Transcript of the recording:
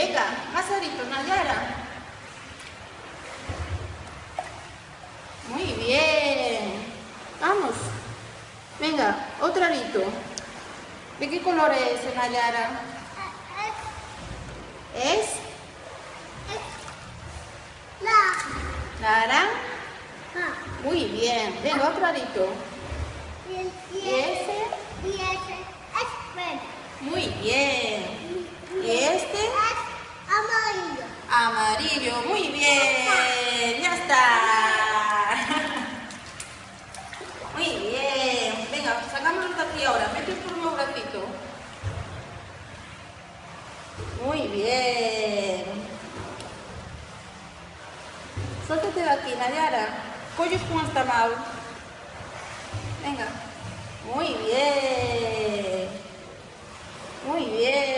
Venga, más arito, Nayara. Muy bien. Vamos. Venga, otro arito. ¿De qué color es, Nayara? ¿Es? ¿Naranja? Muy bien. Venga, otro arito. ¿Y ese? Es verde. Muy bien. ¿Y este? Es amarillo. Amarillo. Muy bien. Ya está. Muy bien. Venga, sacámoslo de aquí ahora. Mete por un bracito. Muy bien. Suéltate de aquí, Nayara. Colles con esta mano. Venga. Muy bien. Muy bien.